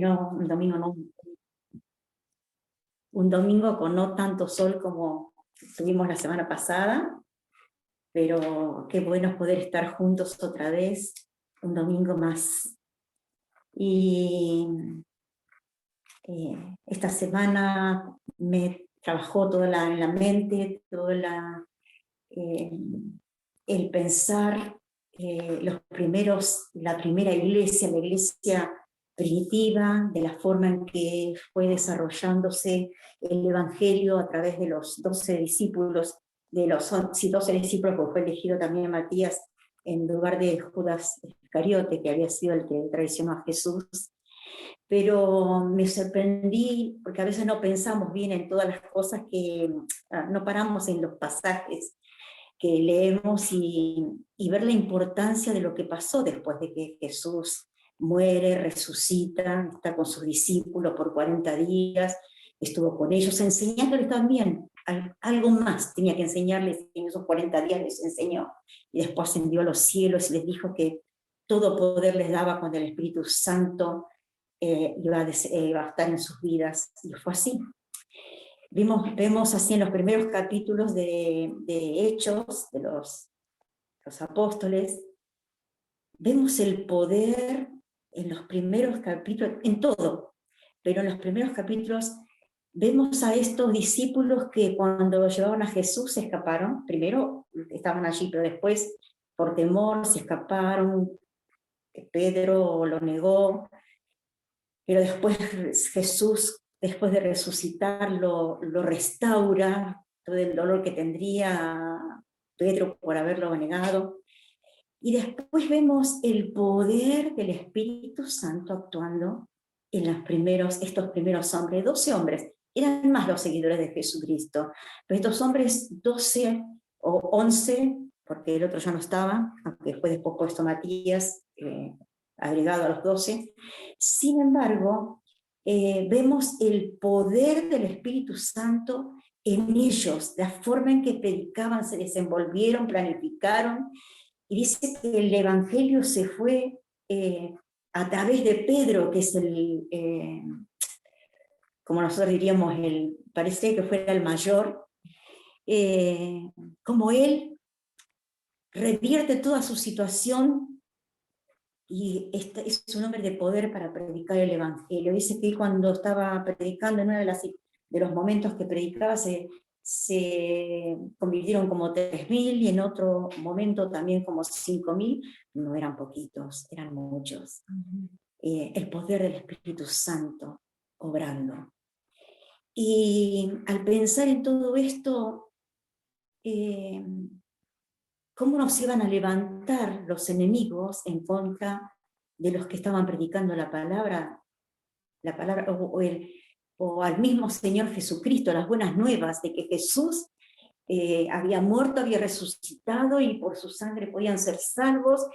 no, un domingo no, un domingo con no tanto sol como tuvimos la semana pasada, pero qué bueno poder estar juntos otra vez, un domingo más. Y esta semana me trabajó en la mente, eh, el pensar la primera iglesia, la iglesia primitiva, de la forma en que fue desarrollándose el Evangelio a través de los 12 discípulos, de los 12 discípulos, porque fue elegido también Matías en lugar de Judas Iscariote, que había sido el que traicionó a Jesús. Pero me sorprendí, porque a veces no pensamos bien en todas las cosas no paramos en los pasajes que leemos y ver la importancia de lo que pasó después de que Jesús muere, resucita, está con sus discípulos por 40 días, estuvo con ellos enseñándoles también. Algo más tenía que enseñarles, en esos 40 días les enseñó, y después ascendió a los cielos y les dijo que todo poder les daba cuando el Espíritu Santo iba a estar en sus vidas, y fue así. Vemos así en los primeros capítulos de Hechos, de los apóstoles, vemos el poder en los primeros capítulos, en todo, pero en los primeros capítulos vemos a estos discípulos que cuando llevaban a Jesús se escaparon. Primero estaban allí, pero después por temor se escaparon. Pedro lo negó, pero después Jesús, después de resucitar, lo restaura, todo el dolor que tendría Pedro por haberlo negado. Y después vemos el poder del Espíritu Santo actuando en estos primeros hombres, 12 hombres. Eran más los seguidores de Jesucristo, pero estos hombres, 12 o 11, porque el otro ya no estaba, aunque fue después puesto Matías, agregado a los 12. Sin embargo, vemos el poder del Espíritu Santo en ellos, la forma en que predicaban, se desenvolvieron, planificaron, y dice que el Evangelio se fue a través de Pedro, que es como nosotros diríamos, parece que fuera el mayor, como él revierte toda su situación y es un hombre de poder para predicar el Evangelio. Dice que cuando estaba predicando, en uno de los momentos que predicaba, se convirtieron como 3.000 y en otro momento también como 5.000. No eran poquitos, eran muchos. El poder del Espíritu Santo obrando. Y al pensar en todo esto, cómo nos iban a levantar los enemigos en contra de los que estaban predicando la palabra o al mismo Señor Jesucristo, las buenas nuevas de que Jesús había muerto, había resucitado y por su sangre podían ser salvos.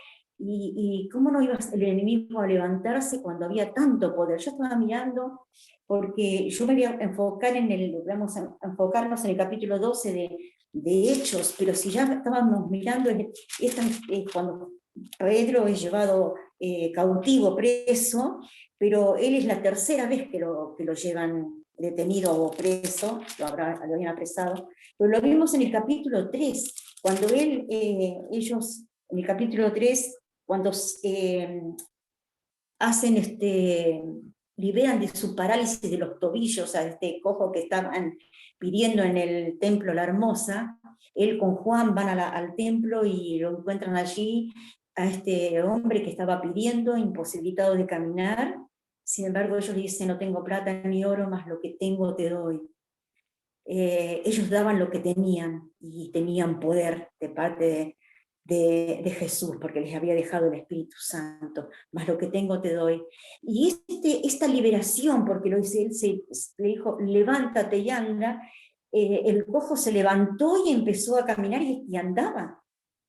Y cómo no iba el enemigo a levantarse cuando había tanto poder. Yo estaba mirando, porque yo me voy a enfocar vamos a enfocarnos en el capítulo 12 de Hechos, pero si ya estábamos mirando cuando Pedro es llevado cautivo, preso, pero él es la tercera vez que lo llevan detenido o preso, lo habían apresado, pero lo vimos en el capítulo 3, cuando ellos, en el capítulo 3, cuando liberan de su parálisis de los tobillos a este cojo que estaban pidiendo en el templo La Hermosa, él con Juan van al templo y lo encuentran allí, a este hombre que estaba pidiendo, imposibilitado de caminar. Sin embargo, ellos dicen: no tengo plata ni oro, mas lo que tengo te doy. Ellos daban lo que tenían, y tenían poder de parte de Jesús, porque les había dejado el Espíritu Santo, más lo que tengo te doy. Y esta liberación, porque lo dice él, le dijo: levántate y anda. El cojo se levantó y empezó a caminar y andaba.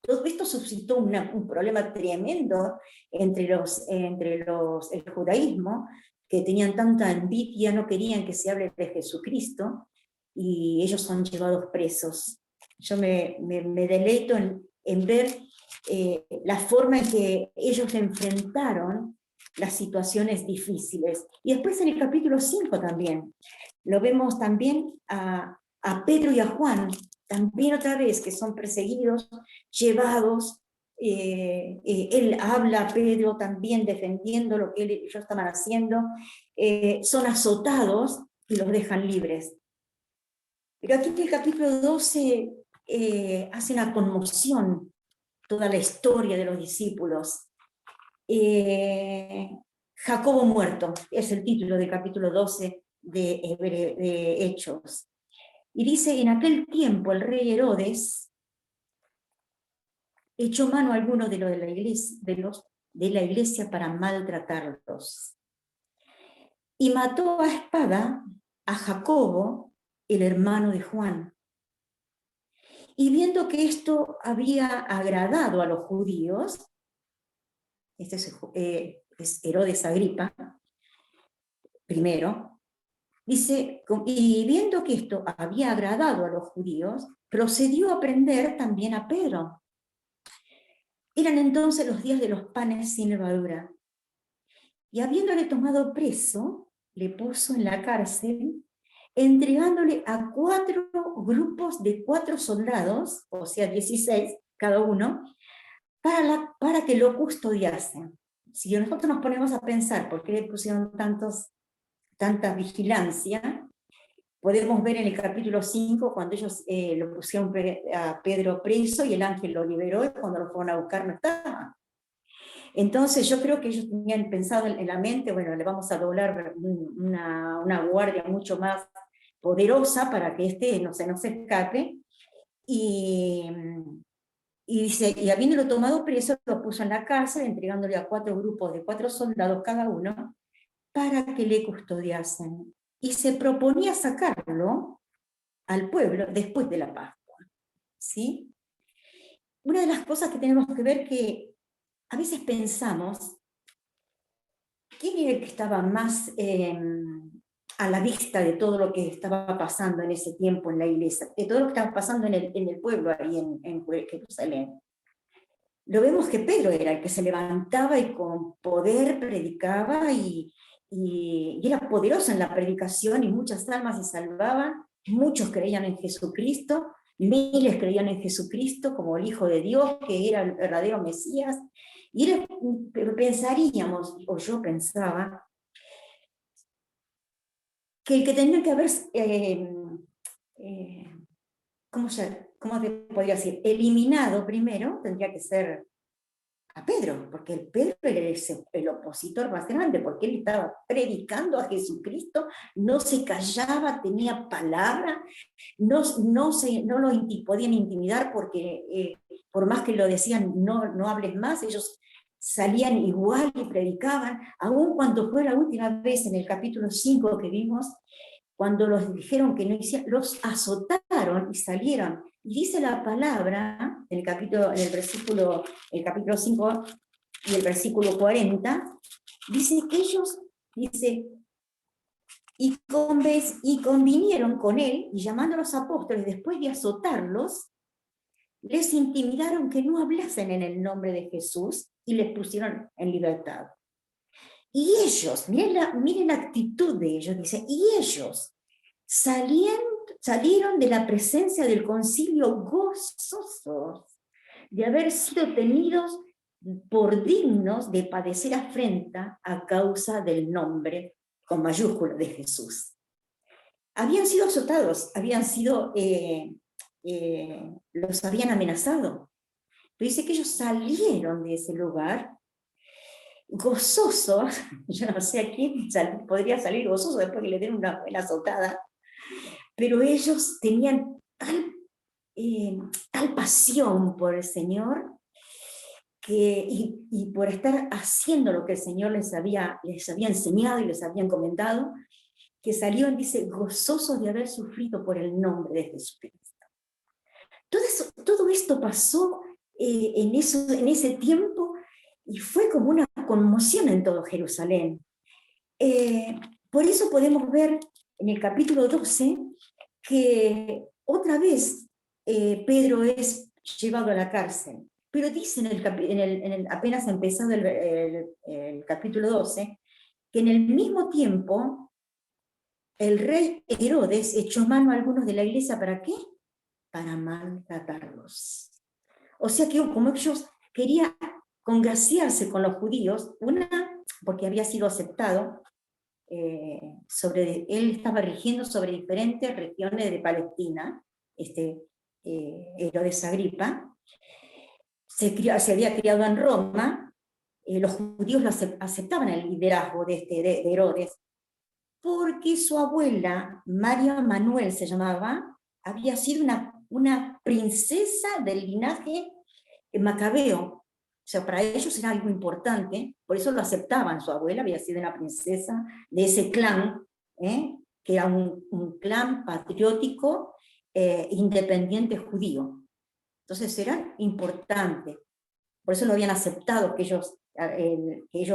Todo esto suscitó un problema tremendo entre el judaísmo, que tenían tanta envidia, no querían que se hable de Jesucristo, y ellos son llevados presos. Yo me deleito en ver la forma en que ellos enfrentaron las situaciones difíciles. Y después en el capítulo 5 también, lo vemos también a Pedro y a Juan, también otra vez, que son perseguidos, llevados. Él habla a Pedro también defendiendo lo que ellos estaban haciendo. Son azotados y los dejan libres. Pero aquí en el capítulo 12 hace una conmoción toda la historia de los discípulos. Jacobo muerto, es el título del capítulo 12 de Hechos. Y dice, en aquel tiempo el rey Herodes echó mano a algunos de los de la iglesia para maltratarlos. Y mató a espada a Jacobo, el hermano de Juan. Y viendo que esto había agradado a los judíos, este es Herodes Agripa, primero, dice, y viendo que esto había agradado a los judíos, procedió a prender también a Pedro. Eran entonces los días de los panes sin levadura. Y habiéndole tomado preso, le puso en la cárcel, entregándole a 4 grupos de 4 soldados, o sea, 16 cada uno, para que lo custodiasen. Si nosotros nos ponemos a pensar por qué le pusieron tanta vigilancia, podemos ver en el capítulo 5 cuando ellos lo pusieron a Pedro preso y el ángel lo liberó, y cuando lo fueron a buscar no estaba. Entonces yo creo que ellos tenían pensado en la mente, bueno, le vamos a doblar una guardia mucho más poderosa para que no se nos escape. Y dice, y habiéndolo tomado preso, lo puso en la cárcel, entregándole a 4 grupos de 4 soldados cada uno, para que le custodiasen. Y se proponía sacarlo al pueblo después de la Pascua. ¿Sí? Una de las cosas que tenemos que ver que a veces pensamos, ¿quién era el que estaba más a la vista de todo lo que estaba pasando en ese tiempo en la iglesia, de todo lo que estaba pasando en el pueblo ahí en Jerusalén? Lo vemos que Pedro era el que se levantaba y con poder predicaba y era poderoso en la predicación, y muchas almas se salvaban, muchos creían en Jesucristo, miles creían en Jesucristo como el Hijo de Dios, que era el verdadero Mesías. Y pensaríamos, o yo pensaba, que el que tenía que haber, ¿cómo te podría decir? Eliminado primero, tendría que ser a Pedro, porque el Pedro era el opositor más grande, porque él estaba predicando a Jesucristo, no se callaba, tenía palabra, no lo podían intimidar, porque por más que lo decían, no hables más, ellos salían igual y predicaban, aun cuando fue la última vez en el capítulo 5 que vimos, cuando los dijeron que no hicieran, los azotaron y salieron. Y dice la palabra, en el capítulo 5 y el versículo 40, dice que ellos, y convinieron con él, y llamando a los apóstoles, después de azotarlos, les intimidaron que no hablasen en el nombre de Jesús, y les pusieron en libertad. Y ellos, miren la actitud de ellos, dice, y ellos salieron de la presencia del concilio gozosos de haber sido tenidos por dignos de padecer afrenta a causa del nombre, con mayúscula, de Jesús. Habían sido azotados, los habían amenazado. Pero dice que ellos salieron de ese lugar gozosos. Yo no sé a quién podría salir gozoso después que le den una buena azotada, pero ellos tenían tal pasión por el Señor y por estar haciendo lo que el Señor les había enseñado y les había encomendado, que salieron, dice, gozosos de haber sufrido por el nombre de Jesucristo. Todo esto pasó en ese tiempo, y fue como una conmoción en todo Jerusalén. Por eso podemos ver en el capítulo 12 que otra vez Pedro es llevado a la cárcel. Pero dice apenas empezado el capítulo 12, que en el mismo tiempo el rey Herodes echó mano a algunos de la iglesia, ¿para qué? Para maltratarlos. O sea que como ellos querían congraciarse con los judíos, porque había sido aceptado, él estaba rigiendo sobre diferentes regiones de Palestina, Herodes Agripa, se había criado en Roma, los judíos aceptaban el liderazgo de Herodes, porque su abuela, María Manuel se llamaba, había sido una princesa del linaje macabeo. O sea, para ellos era algo importante, por eso lo aceptaban. Su abuela había sido una princesa de ese clan, que era un clan patriótico, independiente judío. Entonces era importante. Por eso lo habían aceptado que ellos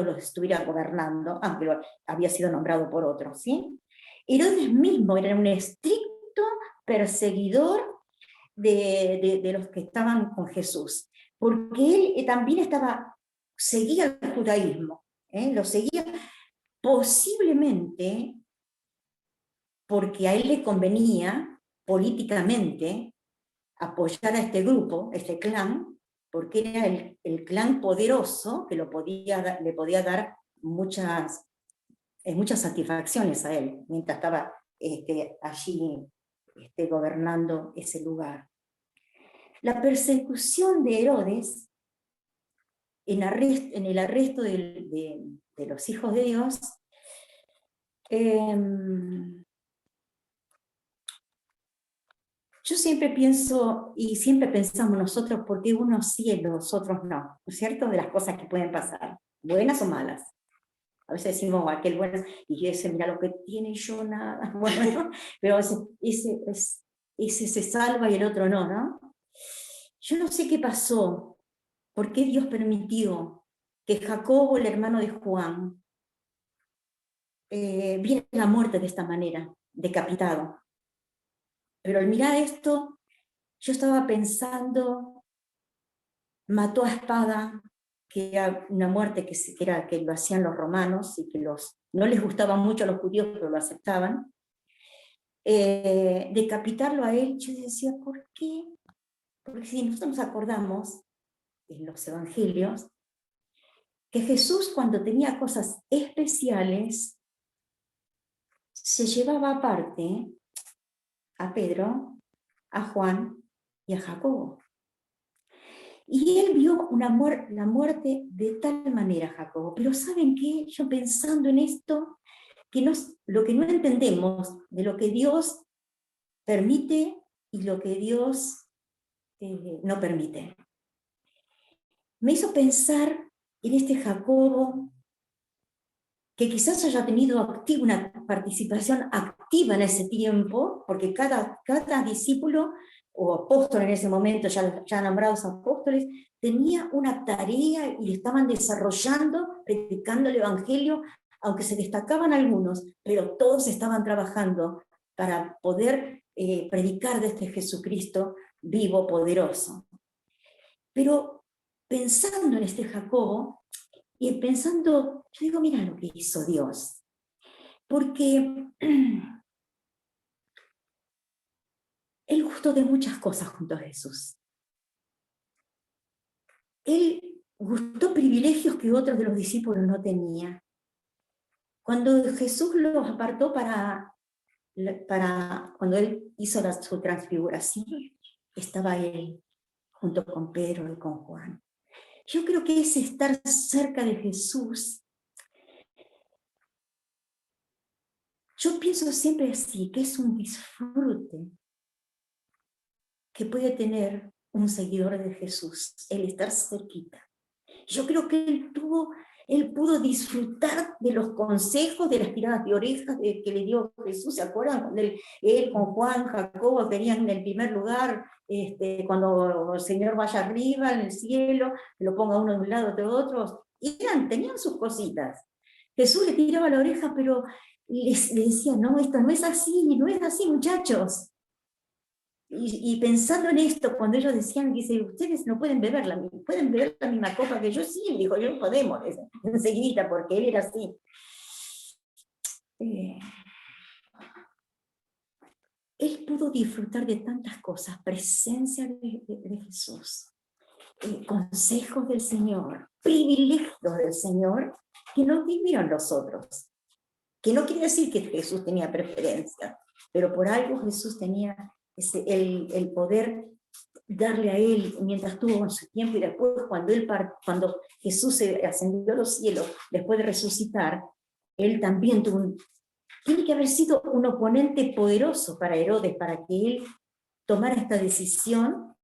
los estuvieran gobernando, aunque había sido nombrado por otros, ¿sí? Herodes mismo era un estricto perseguidor de los que estaban con Jesús, porque él también seguía el judaísmo, lo seguía posiblemente porque a él le convenía políticamente apoyar a este grupo, este clan, porque era el clan poderoso que le podía dar muchas satisfacciones a él, mientras estaba allí gobernando ese lugar. La persecución de Herodes en el arresto de los hijos de Dios, yo siempre pienso, y siempre pensamos nosotros, ¿por qué unos sí y los otros no? ¿No es cierto? De las cosas que pueden pasar, buenas o malas. A veces decimos, aquel bueno, y ese, mira lo que tiene, yo nada. Bueno, pero a veces ese se salva y el otro no, ¿no? Yo no sé qué pasó, por qué Dios permitió que Jacobo, el hermano de Juan, viera la muerte de esta manera, decapitado. Pero al mirar esto, yo estaba pensando, mató a espada, que era una muerte que lo hacían los romanos y que no les gustaba mucho a los judíos, pero lo aceptaban. Decapitarlo a él, yo decía, ¿por qué? Porque si nosotros nos acordamos en los evangelios, que Jesús, cuando tenía cosas especiales, se llevaba aparte a Pedro, a Juan y a Jacobo. Y él vio la muerte de tal manera, Jacobo. Pero ¿saben qué? Yo pensando en esto, lo que no entendemos de lo que Dios permite y lo que Dios no permite. Me hizo pensar en este Jacobo, que quizás haya tenido una participación activa en ese tiempo, porque cada discípulo o apóstol en ese momento, ya nombrados apóstoles, tenía una tarea y estaban desarrollando, predicando el Evangelio, aunque se destacaban algunos, pero todos estaban trabajando para poder predicar de este Jesucristo vivo, poderoso. Pero pensando en este Jacobo, y pensando, yo digo, mira lo que hizo Dios. Porque él gustó de muchas cosas junto a Jesús. Él gustó privilegios que otros de los discípulos no tenían. Cuando Jesús los apartó cuando él hizo su transfiguración, estaba él junto con Pedro y con Juan. Yo creo que ese estar cerca de Jesús, yo pienso siempre así, que es un disfrute que puede tener un seguidor de Jesús, el estar cerquita. Yo creo que él pudo disfrutar de los consejos, de las tiradas de orejas que le dio Jesús. ¿Se acuerdan? Cuando él con Juan, Jacobo tenían el primer lugar, cuando el Señor vaya arriba en el cielo, lo ponga uno de un lado, otro de otro, tenían sus cositas. Jesús le tiraba la oreja, pero le decía, no, esto no es así, muchachos. y pensando en esto, cuando ellos decían, dice, ustedes no pueden beber la misma copa que yo, sí, dijo, yo no podemos, enseguida, porque él era así. Él pudo disfrutar de tantas cosas, presencia de Jesús, consejos del Señor, privilegios del Señor, que no vivieron los otros. Que no quiere decir que Jesús tenía preferencia, pero por algo Jesús tenía el poder darle a él mientras tuvo en su tiempo, y después cuando Jesús se ascendió a los cielos, después de resucitar, él también tiene que haber sido un oponente poderoso para Herodes, para que él tomara esta decisión,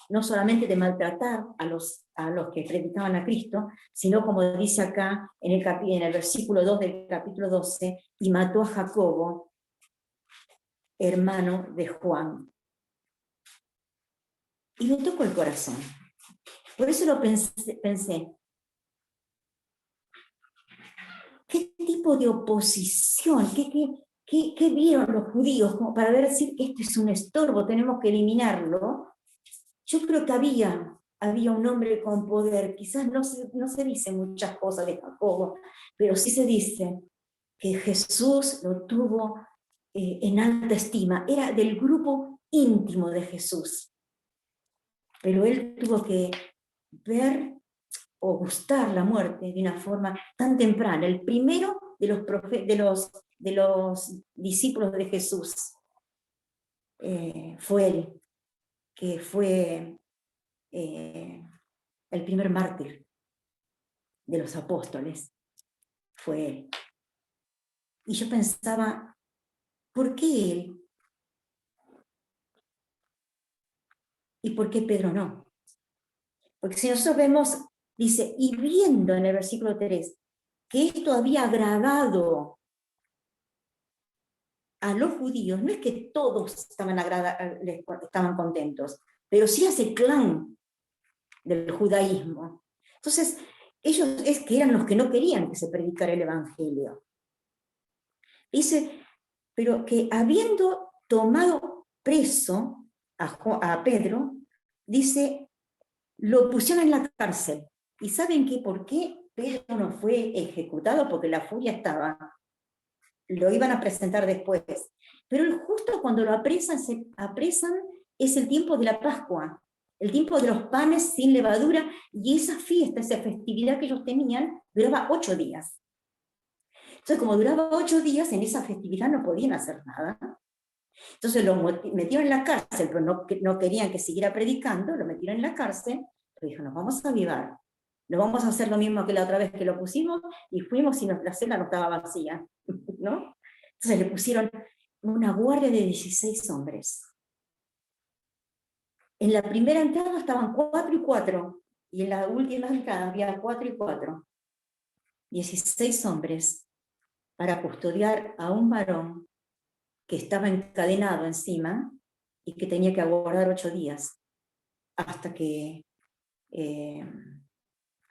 no solamente de maltratar a los que predicaban a Cristo, sino como dice acá en el versículo 2 del capítulo 12, y mató a Jacobo, hermano de Juan. Y me tocó el corazón. Por eso lo pensé. ¿Qué tipo de oposición? ¿Qué vieron los judíos como para decir, esto es un estorbo, tenemos que eliminarlo? Yo creo que había un hombre con poder. Quizás no se dice muchas cosas de Jacobo, pero sí se dice que Jesús lo tuvo en alta estima. Era del grupo íntimo de Jesús. Pero él tuvo que ver o gustar la muerte de una forma tan temprana. El primero de los discípulos de Jesús fue él, que fue el primer mártir de los apóstoles, fue él. Y yo pensaba, ¿por qué él? ¿Y por qué Pedro no? Porque si nosotros vemos, dice, y viendo en el versículo 3, que esto había agradado a los judíos, no es que todos estaban contentos, pero sí a ese clan del judaísmo. Entonces, ellos es que eran los que no querían que se predicara el evangelio. Dice, pero que habiendo tomado preso a Pedro, dice, lo pusieron en la cárcel. ¿Y saben qué? ¿Por qué Pedro no fue ejecutado? Porque la furia estaba. Lo iban a presentar después. Pero justo cuando lo apresan, es el tiempo de la Pascua, el tiempo de los panes sin levadura, y esa fiesta, esa festividad que ellos tenían, duraba 8 días. Entonces, como duraba 8 días, en esa festividad no podían hacer nada. Entonces lo metieron en la cárcel, pero no querían que siguiera predicando, lo metieron en la cárcel, pero dijo, nos vamos a avivar, no vamos a hacer lo mismo que la otra vez que lo pusimos, y fuimos y la celda no estaba vacía, ¿no? Entonces le pusieron una guardia de 16 hombres. En la primera entrada estaban 4 y 4, y en la última entrada había 4 y 4. 16 hombres para custodiar a un varón que estaba encadenado encima y que tenía que aguardar 8 días hasta que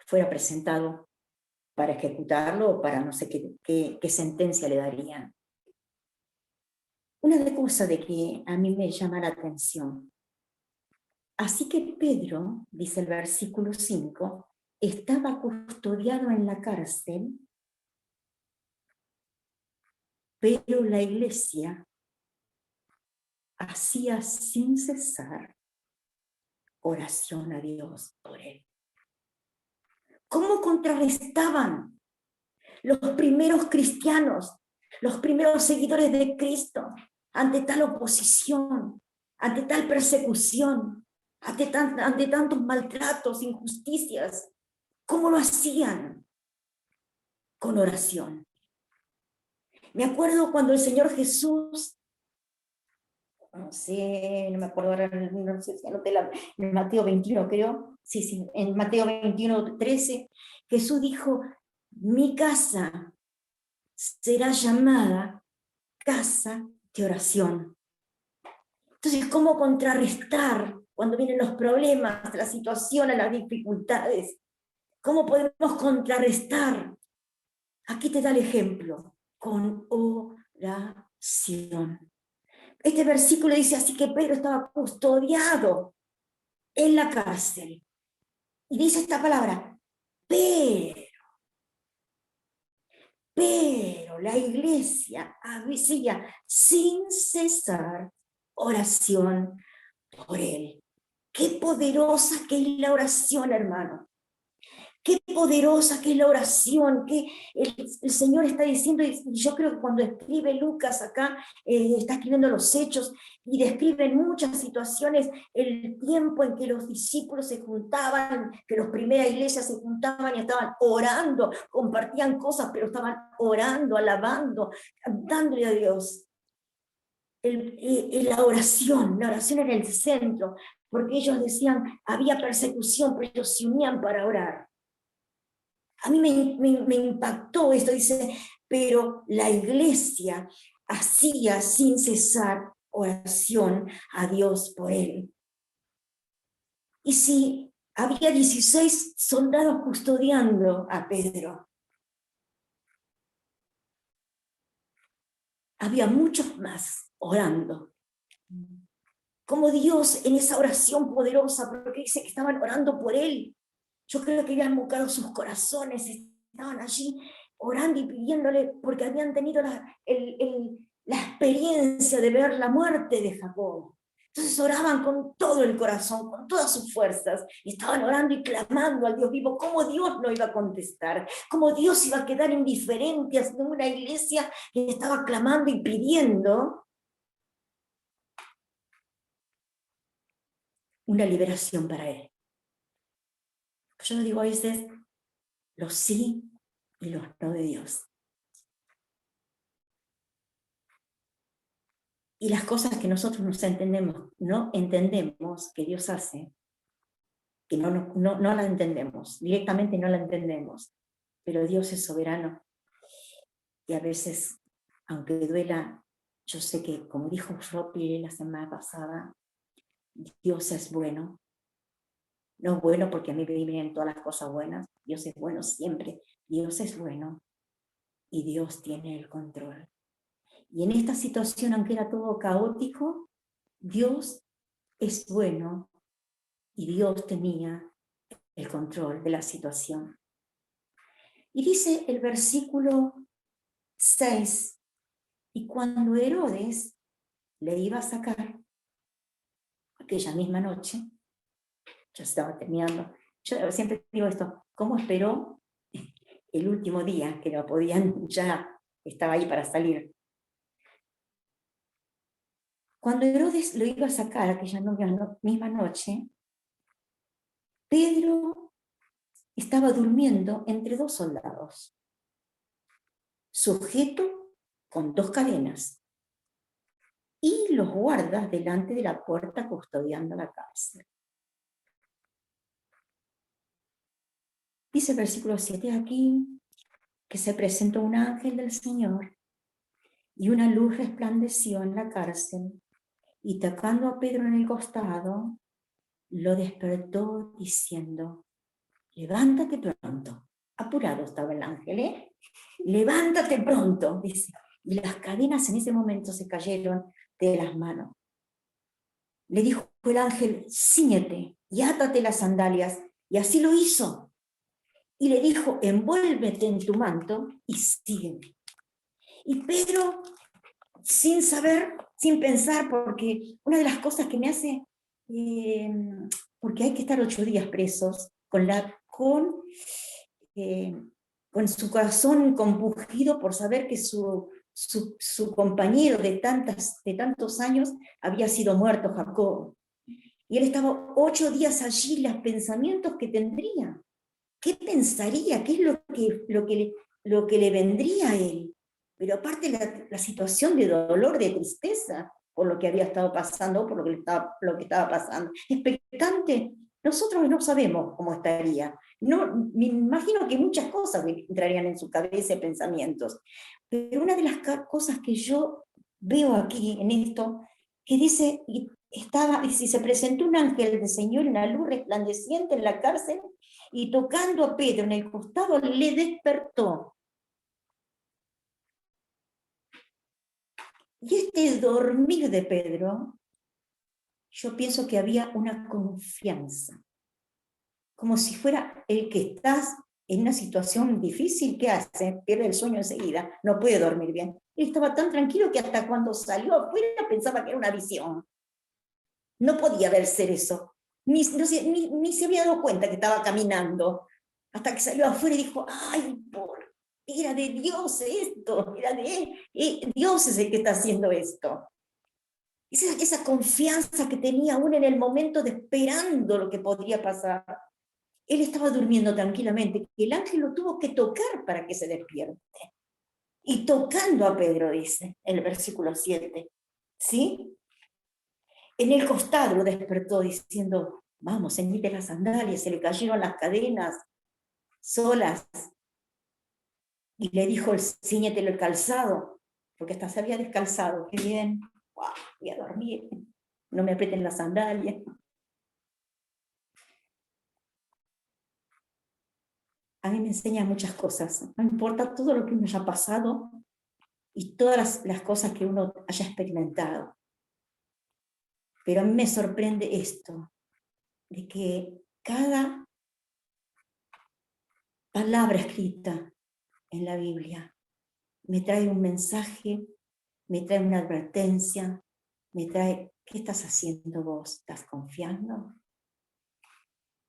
fuera presentado para ejecutarlo o para no sé qué sentencia le darían. Una cosa de que a mí me llama la atención. Así que Pedro, dice el versículo 5, estaba custodiado en la cárcel, pero la iglesia hacía sin cesar oración a Dios por él. ¿Cómo contrarrestaban los primeros cristianos, los primeros seguidores de Cristo, ante tal oposición, ante tal persecución, ante tantos maltratos, injusticias? ¿Cómo lo hacían? Con oración. Me acuerdo cuando el Señor Jesús, no me acuerdo ahora, no sé si anoté en Mateo 21, creo, sí, en Mateo 21, 13, Jesús dijo, mi casa será llamada casa de oración. Entonces, ¿cómo contrarrestar cuando vienen los problemas, las situaciones, las dificultades? ¿Cómo podemos contrarrestar? Aquí te da el ejemplo, con oración. este versículo dice así que Pedro estaba custodiado en la cárcel. Y dice esta palabra, pero la iglesia hacía sin cesar oración por él. Qué poderosa que es la oración, hermano. Qué poderosa que es la oración, que el Señor está diciendo, y yo creo que cuando escribe Lucas acá, está escribiendo los hechos, y describe en muchas situaciones el tiempo en que los discípulos se juntaban, que las primeras iglesias se juntaban y estaban orando, compartían cosas, pero estaban orando, alabando, dándole a Dios. La oración era el centro, porque ellos decían, había persecución, pero ellos se unían para orar. A mí me impactó esto, dice, pero la iglesia hacía sin cesar oración a Dios por él. Y si había 16 soldados custodiando a Pedro, había muchos más orando. Como Dios en esa oración poderosa, porque dice que estaban orando por él. Yo creo que habían buscado sus corazones, estaban allí orando y pidiéndole, porque habían tenido la experiencia de ver la muerte de Jacob. Entonces oraban con todo el corazón, con todas sus fuerzas, y estaban orando y clamando al Dios vivo. ¿Cómo Dios no iba a contestar? ¿Cómo Dios iba a quedar indiferente ante una iglesia que estaba clamando y pidiendo una liberación para él? Yo digo a veces los sí y los no de Dios. Y las cosas que nosotros no entendemos que Dios hace, que no la entendemos, directamente no la entendemos, pero Dios es soberano. Y a veces, aunque duela, yo sé que, como dijo Ropi la semana pasada, Dios es bueno. No es bueno porque a mí me vienen todas las cosas buenas, Dios es bueno siempre, Dios es bueno y Dios tiene el control. Y en esta situación, aunque era todo caótico, Dios es bueno y Dios tenía el control de la situación. Y dice el versículo 6, y cuando Herodes le iba a sacar, aquella misma noche, ya estaba terminando, yo siempre digo esto, ¿cómo esperó el último día que lo podían, ya estaba ahí para salir? Cuando Herodes lo iba a sacar aquella misma noche, Pedro estaba durmiendo entre dos soldados, sujeto con 2 cadenas, y los guardas delante de la puerta custodiando la cárcel. Dice el versículo 7 aquí, que se presentó un ángel del Señor, y una luz resplandeció en la cárcel, y tocando a Pedro en el costado, lo despertó diciendo, levántate pronto. Apurado estaba el ángel, levántate pronto, dice. Y las cadenas en ese momento se cayeron de las manos. Le dijo el ángel, cíñete y átate las sandalias, y así lo hizo. Y le dijo, envuélvete en tu manto y sígueme. Y Pedro, sin saber, sin pensar, porque una de las cosas que me hace, porque hay que estar 8 días presos, con su corazón compungido por saber que su compañero de tantos años había sido muerto, Jacob. Y él estaba 8 días allí, los pensamientos que tendría. ¿Qué pensaría? ¿Qué es lo que le vendría a él? Pero aparte la situación de dolor, de tristeza, por lo que había estado pasando, por lo que estaba pasando. Expectante, nosotros no sabemos cómo estaría. No, me imagino que muchas cosas entrarían en su cabeza, pensamientos. Pero una de las cosas que yo veo aquí en esto, que dice, y se presentó un ángel del Señor, una luz resplandeciente en la cárcel, y tocando a Pedro en el costado, le despertó. Y este dormir de Pedro, yo pienso que había una confianza, como si fuera el que estás en una situación difícil, ¿qué hace? Pierde el sueño enseguida, no puede dormir bien. Él estaba tan tranquilo que hasta cuando salió afuera pensaba que era una visión. No podía verse eso. Ni se había dado cuenta que estaba caminando. Hasta que salió afuera y dijo, ay, era de Dios esto, era de Dios es el que está haciendo esto. Esa confianza que tenía aún en el momento de esperando lo que podría pasar. Él estaba durmiendo tranquilamente, y el ángel lo tuvo que tocar para que se despierte. Y tocando a Pedro, dice el versículo 7, ¿sí? En el costado lo despertó diciendo, vamos, ceñite las sandalias, se le cayeron las cadenas solas. Y le dijo, ciñételo el calzado, porque hasta se había descalzado. Qué bien, wow, voy a dormir, no me aprieten las sandalias. A mí me enseña muchas cosas, no importa todo lo que uno haya pasado y todas las cosas que uno haya experimentado. Pero a mí me sorprende esto, de que cada palabra escrita en la Biblia me trae un mensaje, me trae una advertencia, me trae, ¿qué estás haciendo vos? ¿Estás confiando?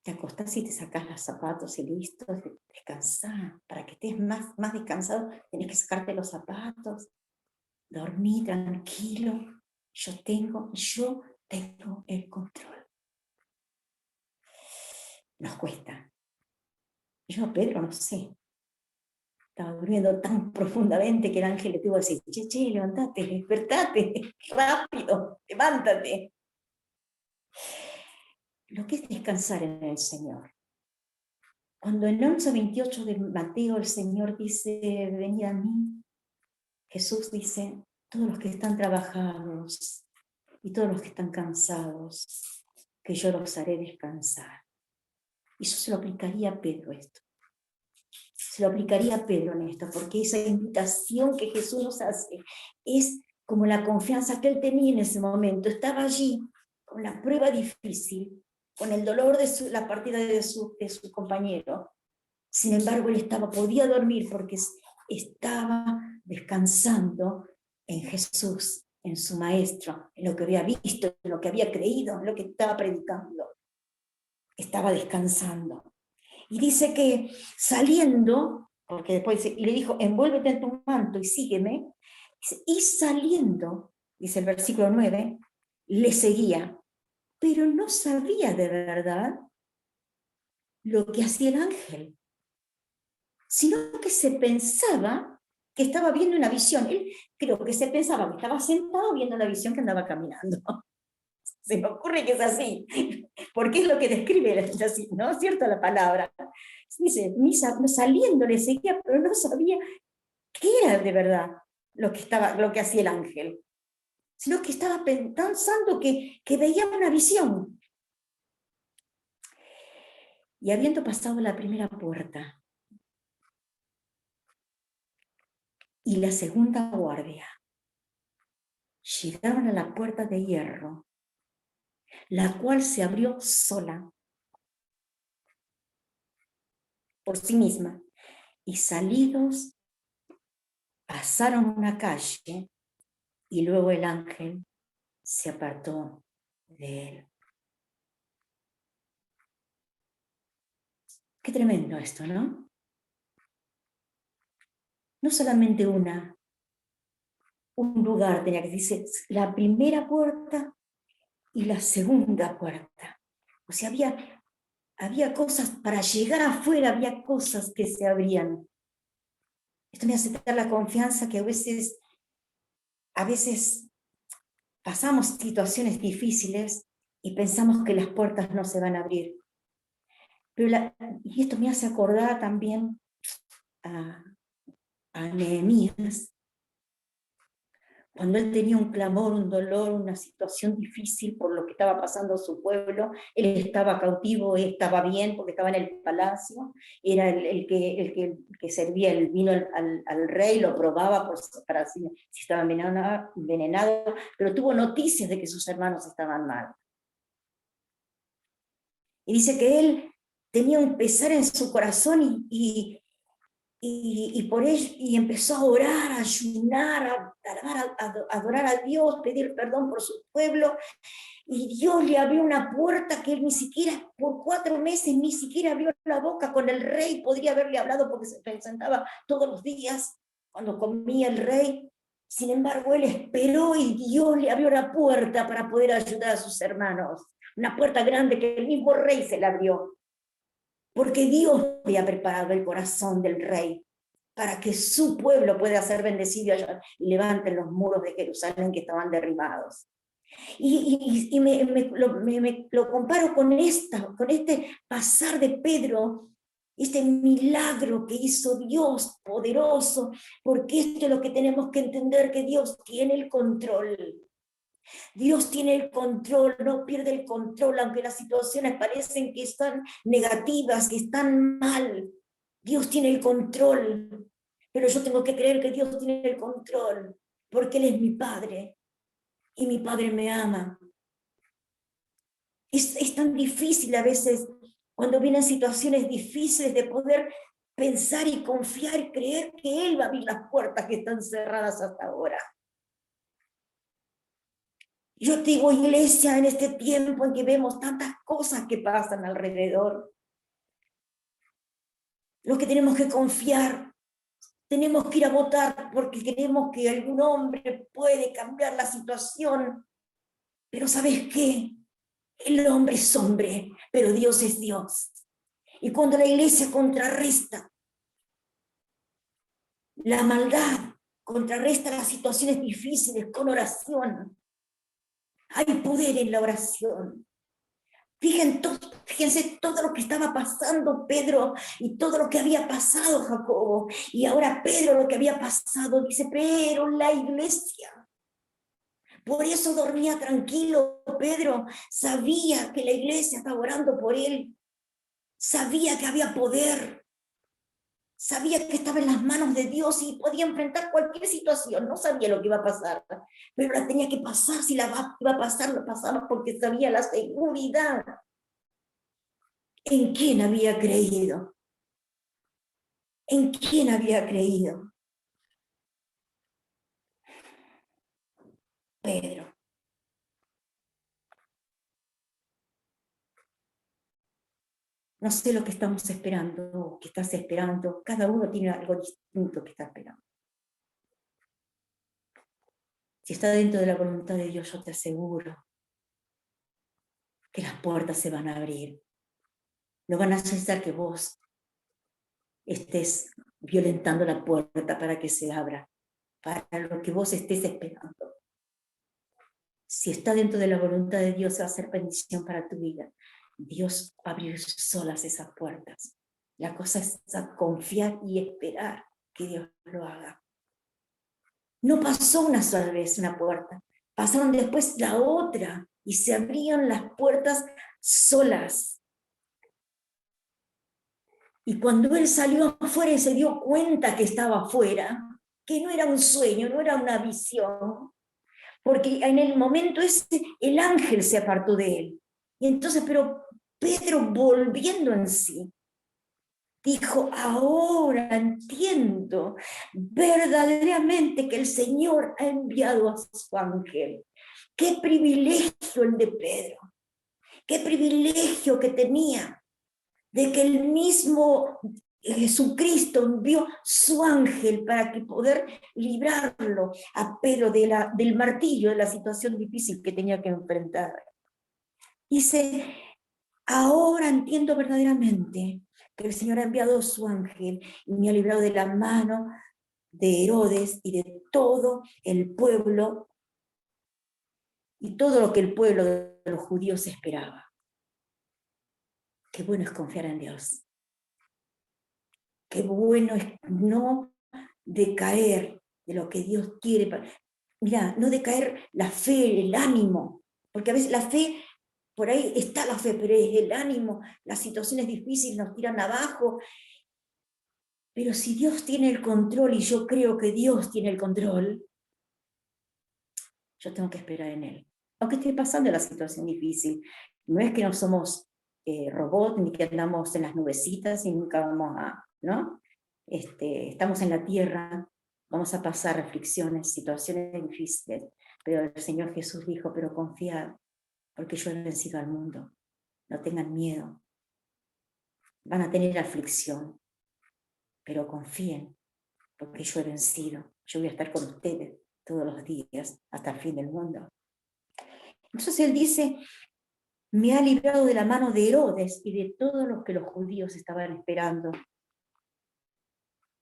Te acostás y te sacás los zapatos y listo, descansá. Para que estés más descansado, tenés que sacarte los zapatos, dormí tranquilo, yo tengo el control. Nos cuesta. Yo, Pedro, no sé, estaba durmiendo tan profundamente que el ángel le tuvo que decir, che, levantate, despertate, rápido, levántate. Lo que es descansar en el Señor. Cuando en 11:28 de Mateo el Señor dice, venid a mí, Jesús dice, todos los que están trabajados y todos los que están cansados, que yo los haré descansar. Y eso se lo aplicaría a Pedro esto. Se lo aplicaría a Pedro en esto, porque esa invitación que Jesús nos hace es como la confianza que él tenía en ese momento. Estaba allí con la prueba difícil, con el dolor de la partida de su compañero. Sin embargo, él podía dormir porque estaba descansando en Jesús, en su Maestro, en lo que había visto, en lo que había creído, en lo que estaba predicando. Estaba descansando. Y dice que saliendo, porque después dice, y le dijo, envuélvete en tu manto y sígueme, y saliendo, dice el versículo 9, le seguía, pero no sabía de verdad lo que hacía el ángel, sino que se pensaba que estaba viendo una visión. Él creo que se pensaba que estaba sentado viendo la visión que andaba caminando. Se me ocurre que es así, porque es lo que describe así, ¿no? Es cierto la palabra. Dice, saliendo le seguía, pero no sabía qué era de verdad lo que hacía el ángel, sino que estaba pensando que veía una visión. Y habiendo pasado la primera puerta y la segunda guardia, llegaron a la puerta de hierro, la cual se abrió sola por sí misma, y salidos pasaron una calle y luego el ángel se apartó de él. Qué tremendo esto, ¿no? No solamente un lugar tenía que decir, la primera puerta y la segunda puerta. O sea, había cosas, para llegar afuera había cosas que se abrían. Esto me hace dar la confianza que a veces pasamos situaciones difíciles y pensamos que las puertas no se van a abrir. Y esto me hace acordar también a Nehemías, cuando él tenía un clamor, un dolor, una situación difícil por lo que estaba pasando su pueblo, él estaba cautivo, él estaba bien porque estaba en el palacio, era el que servía el vino al rey, lo probaba para si estaba envenenado, pero tuvo noticias de que sus hermanos estaban mal. Y dice que él tenía un pesar en su corazón y por ello, y empezó a orar, a ayunar, a adorar a Dios, pedir perdón por su pueblo, y Dios le abrió una puerta que él ni siquiera, por 4 meses, ni siquiera abrió la boca con el rey, podría haberle hablado porque se presentaba todos los días cuando comía el rey. Sin embargo, él esperó y Dios le abrió la puerta para poder ayudar a sus hermanos. Una puerta grande que el mismo rey se la abrió. Porque Dios había preparado el corazón del rey para que su pueblo pueda ser bendecido y levanten los muros de Jerusalén que estaban derribados. Y lo comparo con este pasar de Pedro, este milagro que hizo Dios poderoso, porque esto es lo que tenemos que entender, que Dios tiene el control. Dios tiene el control, no pierde el control, aunque las situaciones parecen que están negativas, que están mal. Dios tiene el control, pero yo tengo que creer que Dios tiene el control, porque Él es mi Padre, y mi Padre me ama. Es tan difícil a veces, cuando vienen situaciones difíciles, de poder pensar y confiar y creer que Él va a abrir las puertas que están cerradas hasta ahora. Yo te digo, iglesia, en este tiempo en que vemos tantas cosas que pasan alrededor, lo que tenemos que confiar, tenemos que ir a votar porque creemos que algún hombre puede cambiar la situación, pero ¿sabes qué? El hombre es hombre, pero Dios es Dios. Y cuando la iglesia contrarresta la maldad, contrarresta las situaciones difíciles con oración, hay poder en la oración. Fíjense todo lo que estaba pasando Pedro y todo lo que había pasado Jacobo. Y ahora Pedro lo que había pasado, dice, pero la iglesia. Por eso dormía tranquilo Pedro, sabía que la iglesia estaba orando por él, sabía que había poder, sabía que estaba en las manos de Dios y podía enfrentar cualquier situación. No sabía lo que iba a pasar, pero la tenía que pasar. Si iba a pasar, lo pasaba porque sabía la seguridad. ¿En quién había creído? ¿En quién había creído? Pedro. No sé lo que estamos esperando, que estás esperando. Cada uno tiene algo distinto que está esperando. Si está dentro de la voluntad de Dios, yo te aseguro que las puertas se van a abrir. No van a necesitar que vos estés violentando la puerta para que se abra, para lo que vos estés esperando. Si está dentro de la voluntad de Dios, va a ser bendición para tu vida. Dios va a abrir solas esas puertas. La cosa es confiar y esperar que Dios lo haga. No pasó una sola vez una puerta, pasaron después la otra y se abrían las puertas solas. Y cuando él salió afuera y se dio cuenta que estaba afuera, que no era un sueño, no era una visión, porque en el momento ese el ángel se apartó de él. Y entonces, pero Pedro, volviendo en sí, dijo, ahora entiendo verdaderamente que el Señor ha enviado a su ángel. Qué privilegio el de Pedro, qué privilegio que tenía de que el mismo Jesucristo envió su ángel para que poder librarlo a Pedro del martillo, de la situación difícil que tenía que enfrentar. Dice, ahora entiendo verdaderamente que el Señor ha enviado su ángel y me ha librado de la mano de Herodes y de todo el pueblo y todo lo que el pueblo de los judíos esperaba. Qué bueno es confiar en Dios. Qué bueno es no decaer de lo que Dios quiere. Mira, no decaer la fe, el ánimo, porque a veces la fe, por ahí está la fe, pero es el ánimo, las situaciones difíciles nos tiran abajo, pero si Dios tiene el control, y yo creo que Dios tiene el control, yo tengo que esperar en Él. Aunque esté pasando la situación difícil, no es que no somos robots, ni que andamos en las nubecitas y nunca vamos a, ¿no? Estamos en la tierra, vamos a pasar aflicciones, situaciones difíciles, pero el Señor Jesús dijo, pero confiad, porque yo he vencido al mundo, no tengan miedo, van a tener aflicción, pero confíen, porque yo he vencido, yo voy a estar con ustedes todos los días hasta el fin del mundo. Entonces él dice, me ha librado de la mano de Herodes y de todos los que los judíos estaban esperando.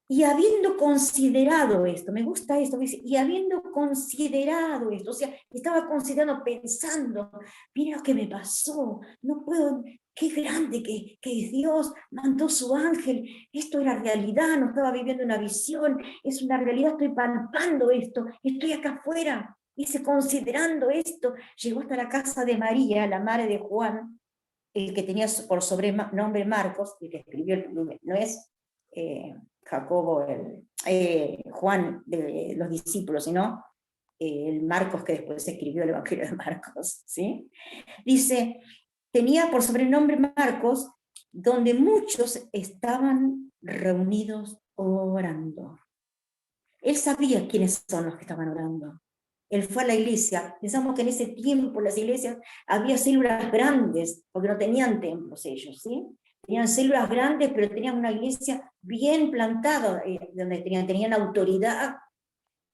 Y habiendo considerado esto, me gusta esto, dice, y habiendo considerado esto, o sea, estaba considerando, pensando, mira lo que me pasó, no puedo, qué grande que Dios mandó su ángel, esto era realidad, no estaba viviendo una visión, es una realidad, estoy palpando esto, estoy acá afuera. Dice, considerando esto, llegó hasta la casa de María, la madre de Juan, el que tenía por sobrenombre Marcos, el que escribió, no es Jacobo, Juan de los discípulos, sino el Marcos que después escribió el Evangelio de Marcos, ¿sí? Dice, tenía por sobrenombre Marcos, donde muchos estaban reunidos orando. Él sabía quiénes son los que estaban orando. Él fue a la iglesia. Pensamos que en ese tiempo las iglesias había células grandes, porque no tenían templos ellos, ¿sí? Tenían células grandes, pero tenían una iglesia bien plantada, donde tenían autoridad.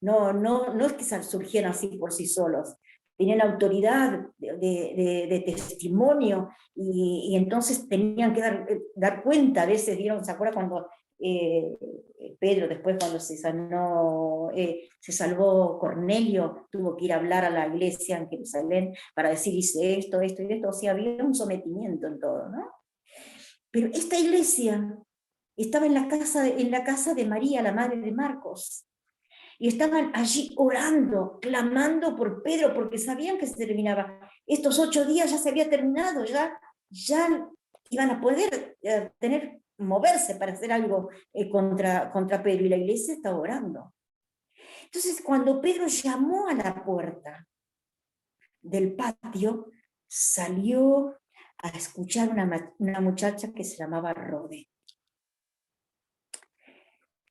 No es que surgieran así por sí solos. Tenían autoridad de testimonio y entonces tenían que dar cuenta. A veces ¿se acuerda cuando Pedro, después cuando se salvó Cornelio, tuvo que ir a hablar a la iglesia en Jerusalén para decir, hice esto, esto y esto? O sea, había un sometimiento en todo, ¿no? Pero esta iglesia estaba en la casa de María, la madre de Marcos, y estaban allí orando, clamando por Pedro, porque sabían que se terminaba. Estos 8 días ya se había terminado, ya iban a poder moverse para hacer algo contra Pedro, y la iglesia estaba orando. Entonces, cuando Pedro llamó a la puerta del patio, salió a escuchar una muchacha que se llamaba Rode,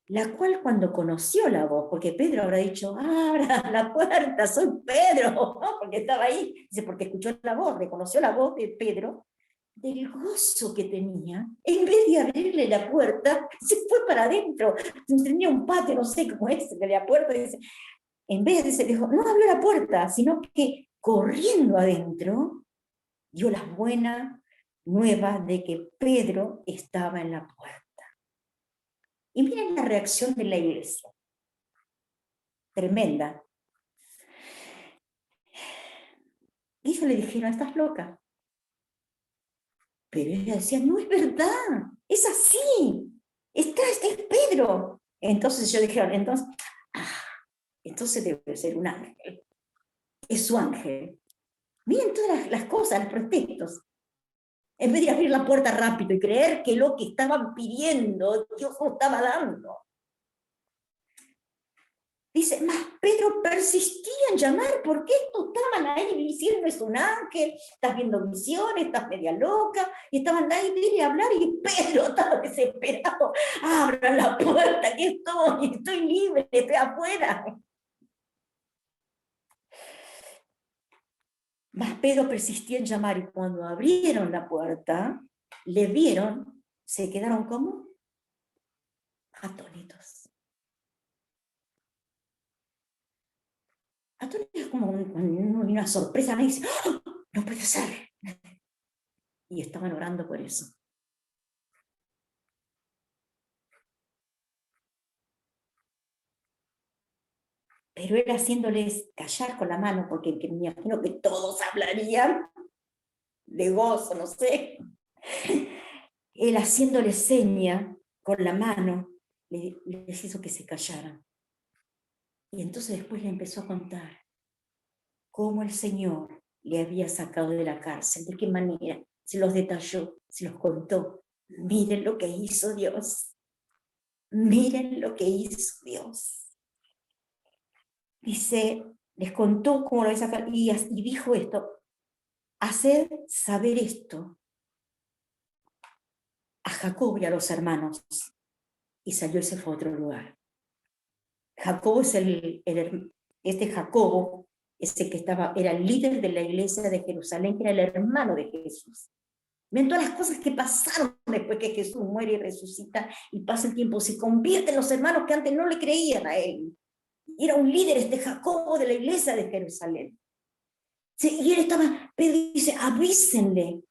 la cual cuando conoció la voz, porque Pedro habrá dicho, abra la puerta, soy Pedro, ¿no? Porque estaba ahí, dice, porque escuchó la voz, reconoció la voz de Pedro, del gozo que tenía, en vez de abrirle la puerta, se fue para adentro, tenía un patio, no sé cómo es, de la puerta, dice, en vez de dijo, no abrió la puerta, sino que corriendo adentro, dio las buenas nuevas de que Pedro estaba en la puerta. Y miren la reacción de la iglesia, tremenda. Y ellos le dijeron, estás loca. Pero ella decía, no es verdad, es así, es Pedro. Entonces ellos dijeron, entonces debe ser un ángel, es su ángel. Miren todas las cosas, los pretextos. En vez de abrir la puerta rápido y creer que lo que estaban pidiendo, Dios lo estaba dando. Dice, más Pedro persistía en llamar, porque estos estaban ahí diciendo, es un ángel, estás viendo visiones, estás media loca, y estaban ahí, viene a hablar, y Pedro estaba desesperado, abran la puerta, que estoy libre, estoy afuera. Mas Pedro persistía en llamar, y cuando abrieron la puerta, le vieron, se quedaron como atónitos. Atónitos es como una sorpresa, me dice, ¡oh! No puede ser. Y estaban orando por eso. Pero él haciéndoles callar con la mano, porque me imagino que todos hablarían de gozo, no sé. Él haciéndoles seña con la mano, les hizo que se callaran. Y entonces después le empezó a contar cómo el Señor le había sacado de la cárcel, de qué manera, se los detalló, se los contó. Miren lo que hizo Dios, miren lo que hizo Dios. Dice, les contó cómo lo había sacado y dijo esto: haced saber esto a Jacob y a los hermanos. Y salió y se fue a otro lugar. Jacobo es este Jacobo, ese que era el líder de la iglesia de Jerusalén, que era el hermano de Jesús. Ven todas las cosas que pasaron después que Jesús muere y resucita y pasa el tiempo, se convierten los hermanos que antes no le creían a él. Y era un líder, este Jacobo, de la iglesia de Jerusalén. Sí, y él estaba, Pedro dice, avísenle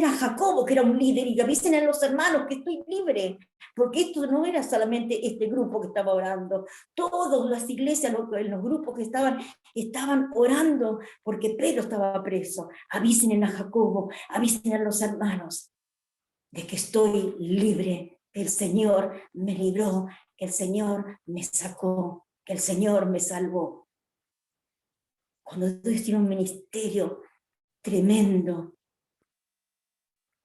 a Jacobo, que era un líder, y avísenle a los hermanos que estoy libre, porque esto no era solamente este grupo que estaba orando, todas las iglesias, los grupos que estaban orando, porque Pedro estaba preso. Avísenle a Jacobo, avísenle a los hermanos, de que estoy libre, que el Señor me libró, que el Señor me sacó, que el Señor me salvó. Cuando Dios tiene un ministerio tremendo,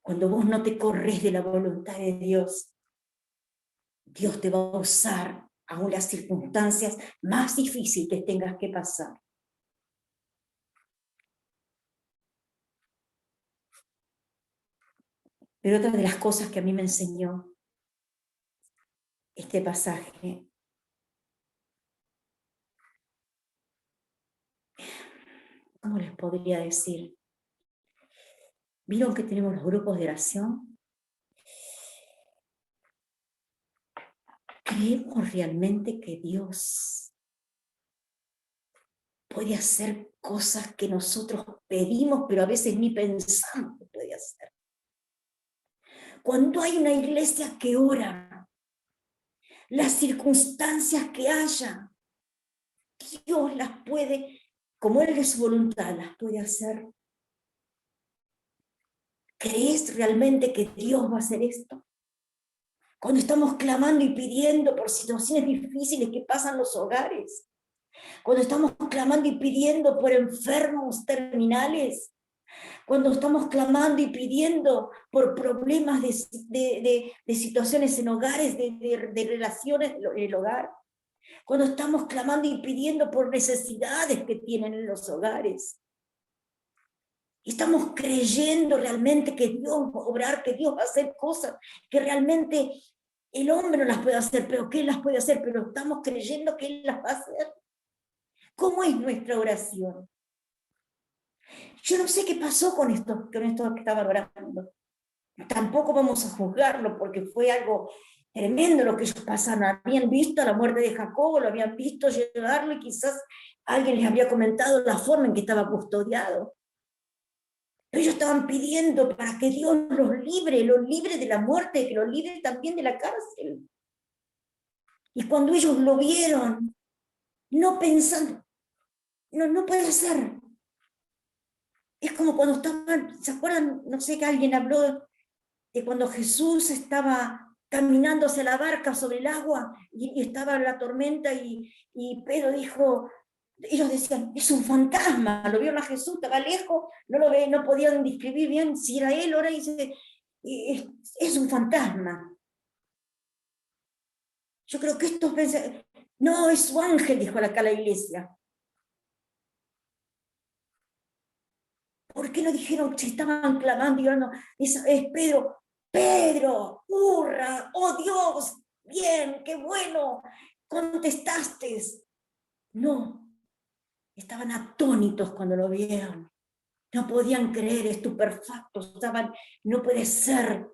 cuando vos no te corres de la voluntad de Dios, Dios te va a usar aún las circunstancias más difíciles que tengas que pasar. Pero otra de las cosas que a mí me enseñó este pasaje, ¿cómo les podría decir? ¿Vieron que tenemos los grupos de oración? ¿Creemos realmente que Dios puede hacer cosas que nosotros pedimos, pero a veces ni pensamos que puede hacer? Cuando hay una iglesia que ora, las circunstancias que haya, Dios las puede, como Él es su voluntad, las puede hacer. ¿Crees realmente que Dios va a hacer esto? Cuando estamos clamando y pidiendo por situaciones difíciles que pasan en los hogares, cuando estamos clamando y pidiendo por enfermos terminales, cuando estamos clamando y pidiendo por problemas de situaciones en hogares, de relaciones en el hogar, cuando estamos clamando y pidiendo por necesidades que tienen en los hogares, estamos creyendo realmente que Dios va a obrar, que Dios va a hacer cosas que realmente el hombre no las puede hacer, pero que Él las puede hacer, pero estamos creyendo que Él las va a hacer. ¿Cómo es nuestra oración? Yo no sé qué pasó con esto que estaban orando. Tampoco vamos a juzgarlo porque fue algo tremendo lo que ellos pasaron. Habían visto la muerte de Jacobo, lo habían visto llegarlo y quizás alguien les había comentado la forma en que estaba custodiado. Pero ellos estaban pidiendo para que Dios los libre de la muerte, que los libre también de la cárcel. Y cuando ellos lo vieron, no pensando, no puede ser. Es como cuando estaban, ¿se acuerdan? No sé, que alguien habló de cuando Jesús estaba caminando hacia la barca sobre el agua y estaba la tormenta y Pedro dijo, ellos decían, es un fantasma, lo vieron a Jesús, estaba lejos, no podían describir bien si era él, ahora dice, es un fantasma. Yo creo que estos pensan, no, es su ángel, dijo acá la iglesia. ¿Por qué no dijeron si estaban clamando y orando? Es Pedro, Pedro, hurra, oh Dios, bien, qué bueno, contestaste. No, estaban atónitos cuando lo vieron. No podían creer, estupefactos, no puede ser,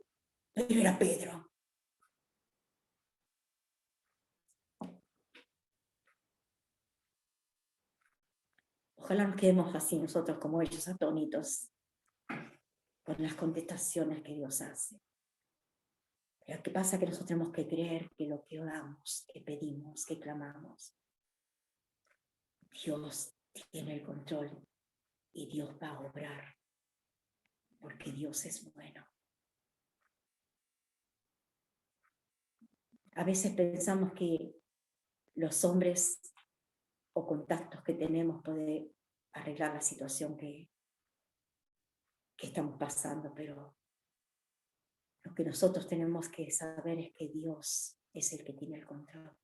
pero era Pedro. Ojalá nos quedemos así nosotros como ellos, atónitos, con las contestaciones que Dios hace. Pero ¿qué pasa? Que nosotros tenemos que creer que lo que oramos, que pedimos, que clamamos, Dios tiene el control y Dios va a obrar, porque Dios es bueno. A veces pensamos que los hombres o contactos que tenemos puede arreglar la situación que estamos pasando, pero lo que nosotros tenemos que saber es que Dios es el que tiene el control.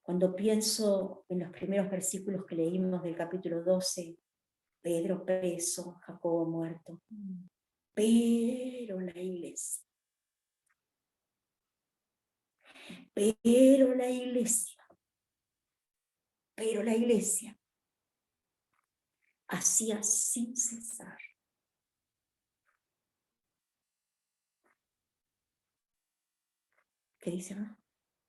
Cuando pienso en los primeros versículos que leímos del capítulo 12, Pedro preso, Jacobo muerto, pero la iglesia, pero la iglesia hacía sin cesar. ¿Qué dice? ¿No?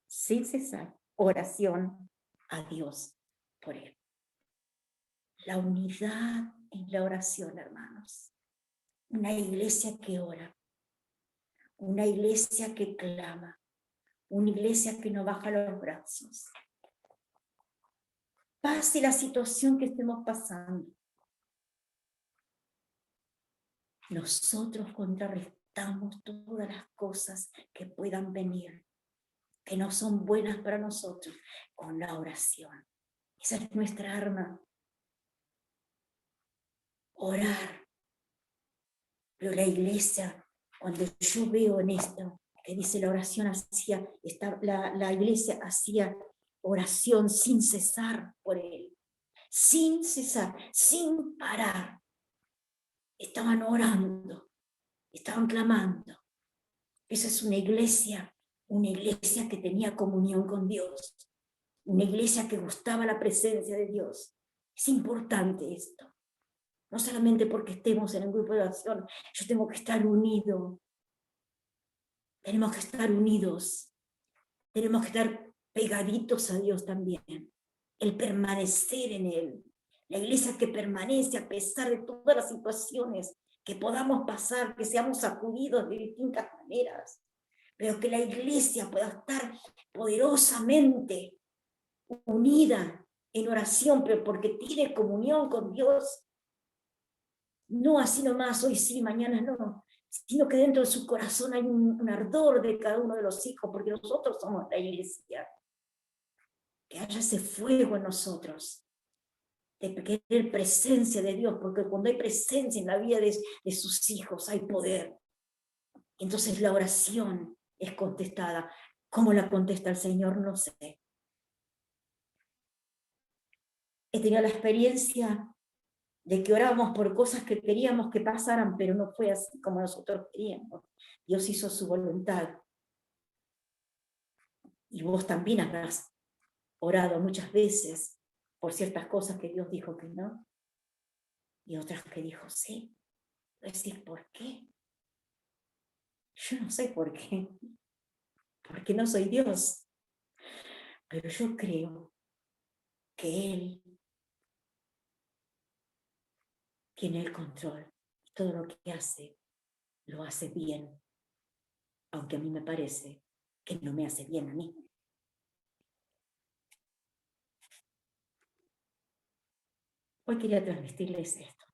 Sin cesar, oración a Dios por él. La unidad en la oración, hermanos. Una iglesia que ora, una iglesia que clama, una iglesia que no baja los brazos. Pase la situación que estemos pasando, nosotros contrarrestamos todas las cosas que puedan venir, que no son buenas para nosotros, con la oración. Esa es nuestra arma. Orar. Pero la iglesia, cuando yo veo en esto, que dice la oración hacía, la iglesia hacía oración sin cesar por él. Sin cesar, sin parar. Estaban orando, estaban clamando. Esa es una iglesia que tenía comunión con Dios, una iglesia que gustaba la presencia de Dios. Es importante esto. No solamente porque estemos en un grupo de oración, yo tengo que estar unido. Tenemos que estar unidos. Tenemos que estar pegaditos a Dios también. El permanecer en Él. La iglesia que permanece a pesar de todas las situaciones que podamos pasar, que seamos sacudidos de distintas maneras, pero que la iglesia pueda estar poderosamente unida en oración, pero porque tiene comunión con Dios. No así nomás, hoy sí, mañana no, sino que dentro de su corazón hay un ardor de cada uno de los hijos, porque nosotros somos la iglesia. Que haya ese fuego en nosotros, de querer presencia de Dios, porque cuando hay presencia en la vida de sus hijos, hay poder. Entonces la oración es contestada. ¿Cómo la contesta el Señor? No sé. He tenido la experiencia de que orábamos por cosas que queríamos que pasaran, pero no fue así como nosotros queríamos. Dios hizo su voluntad. Y vos también habrás orado muchas veces por ciertas cosas que Dios dijo que no, y otras que dijo sí. Decís, ¿por qué? Yo no sé por qué, porque no soy Dios, pero yo creo que Él tiene el control. Todo lo que hace, lo hace bien, aunque a mí me parece que no me hace bien a mí. Hoy quería transmitirles esto.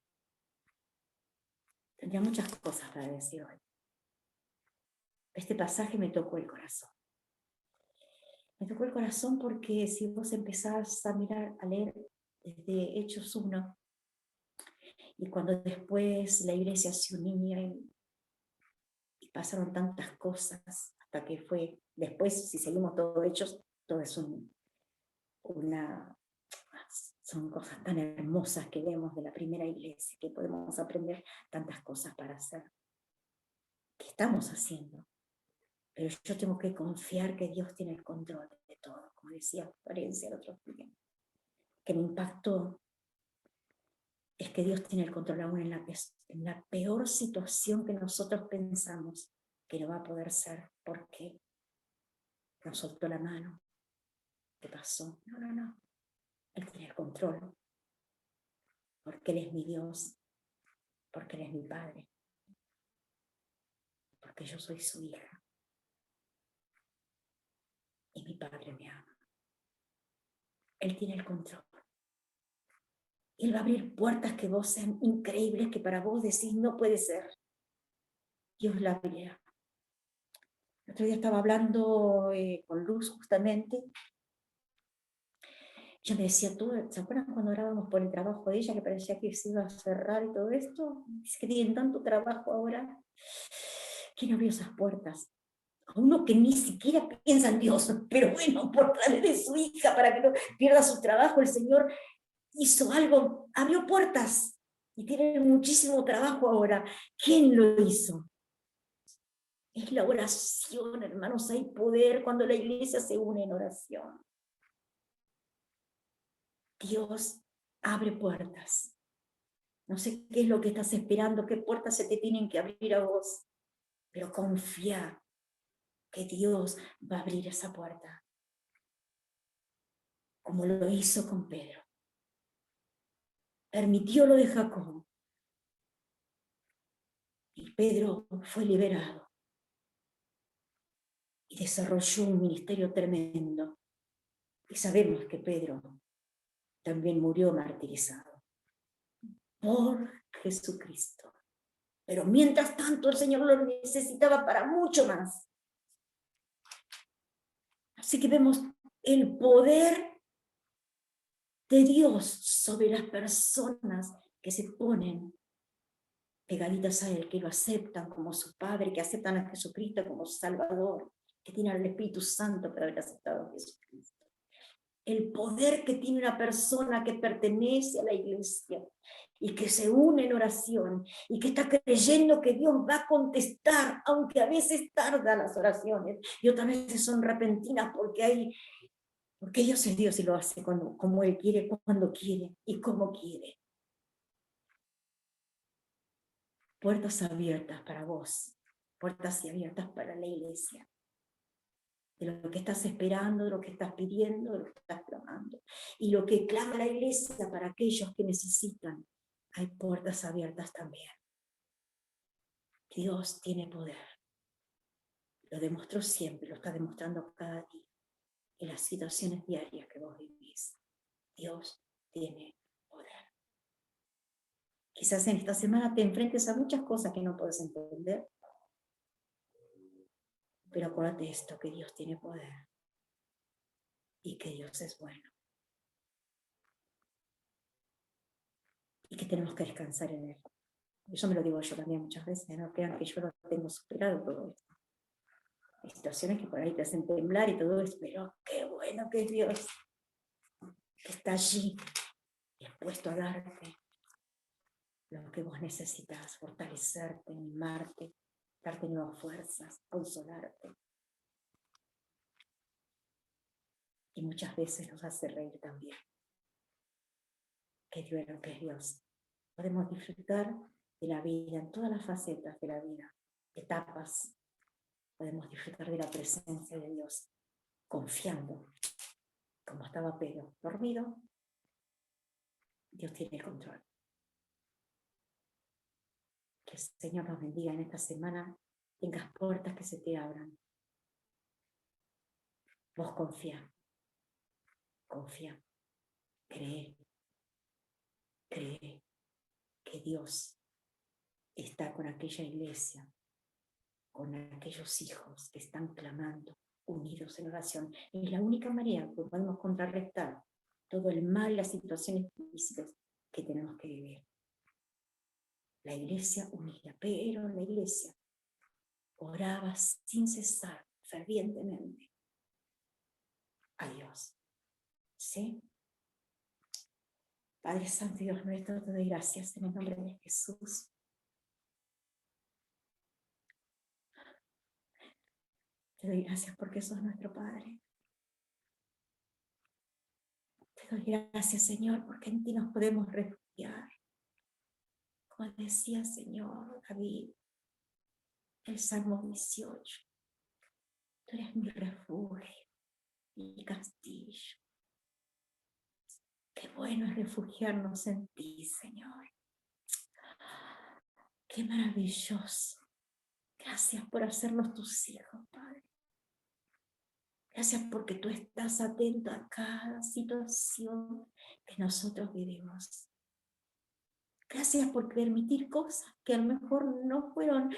Tendría muchas cosas para decir hoy. Este pasaje me tocó el corazón. Me tocó el corazón porque si vos empezás a mirar, a leer desde Hechos 1, y cuando después la iglesia se unía y pasaron tantas cosas, hasta que fue, después si seguimos todo Hechos, todo es son cosas tan hermosas que vemos de la primera iglesia, que podemos aprender tantas cosas para hacer. ¿Qué estamos haciendo? Pero yo tengo que confiar que Dios tiene el control de todo, como decía Florencia el otro día. Que me impactó es que Dios tiene el control aún en la peor situación que nosotros pensamos que no va a poder ser. ¿Por qué? Nos soltó la mano. ¿Qué pasó? No. Él tiene el control. Porque Él es mi Dios. Porque Él es mi Padre. Porque yo soy su hija. Y mi Padre me ama. Él tiene el control. Él va a abrir puertas que vos sean increíbles, que para vos decís no puede ser. Dios la abrirá. El otro día estaba hablando con Luz justamente, Yo me decía, ¿tú, ¿se acuerdan cuando orábamos por el trabajo de ella, que parecía que se iba a cerrar y todo esto? Dice que tienen tanto trabajo ahora. ¿Quién abrió esas puertas? A uno que ni siquiera piensa en Dios, pero bueno, por través de su hija, para que no pierda su trabajo, el Señor hizo algo, abrió puertas y tiene muchísimo trabajo ahora. ¿Quién lo hizo? Es la oración, hermanos, hay poder cuando la iglesia se une en oración. Dios abre puertas. No sé qué es lo que estás esperando, qué puertas se te tienen que abrir a vos, pero confía que Dios va a abrir esa puerta, como lo hizo con Pedro. Permitió lo de Jacob, y Pedro fue liberado y desarrolló un ministerio tremendo. Y sabemos que Pedro también murió martirizado por Jesucristo. Pero mientras tanto el Señor lo necesitaba para mucho más. Así que vemos el poder de Dios sobre las personas que se ponen pegaditas a Él, que lo aceptan como su Padre, que aceptan a Jesucristo como su Salvador, que tienen al Espíritu Santo por haber aceptado a Jesucristo. El poder que tiene una persona que pertenece a la iglesia y que se une en oración y que está creyendo que Dios va a contestar, aunque a veces tardan las oraciones y otras veces son repentinas porque Dios es Dios y lo hace como Él quiere, cuando quiere y como quiere. Puertas abiertas para vos, puertas abiertas para la iglesia. De lo que estás esperando, de lo que estás pidiendo, de lo que estás clamando. Y lo que clama la iglesia para aquellos que necesitan, hay puertas abiertas también. Dios tiene poder. Lo demostró siempre, lo está demostrando cada día, en las situaciones diarias que vos vivís. Dios tiene poder. Quizás en esta semana te enfrentes a muchas cosas que no puedes entender, pero acuérdate esto, que Dios tiene poder y que Dios es bueno. Y que tenemos que descansar en Él. Eso me lo digo yo también muchas veces, no crean que yo lo tengo superado todo esto. Hay situaciones que por ahí te hacen temblar y todo eso, pero qué bueno que es Dios, que está allí, dispuesto a darte lo que vos necesitas, fortalecerte, animarte, darte nuevas fuerzas, consolarte. Y muchas veces nos hace reír también. Qué bueno que es Dios. Podemos disfrutar de la vida, en todas las facetas de la vida, etapas. Podemos disfrutar de la presencia de Dios, confiando, como estaba Pedro, dormido. Dios tiene el control. Que el Señor nos bendiga en esta semana, tengas puertas que se te abran. Vos confía, cree que Dios está con aquella iglesia, con aquellos hijos que están clamando, unidos en oración. Es la única manera que podemos contrarrestar todo el mal, las situaciones difíciles que tenemos que vivir. La iglesia unida, pero la iglesia oraba sin cesar, fervientemente, a Dios. ¿Sí? Padre Santo, Dios nuestro, te doy gracias en el nombre de Jesús. Te doy gracias porque sos nuestro Padre. Te doy gracias, Señor, porque en ti nos podemos refugiar. Como decía, Señor, David, el Salmo 18. Tú eres mi refugio, mi castillo. Qué bueno es refugiarnos en ti, Señor. Qué maravilloso. Gracias por hacernos tus hijos, Padre. Gracias porque tú estás atento a cada situación que nosotros vivimos. Gracias por permitir cosas que a lo mejor no fueron,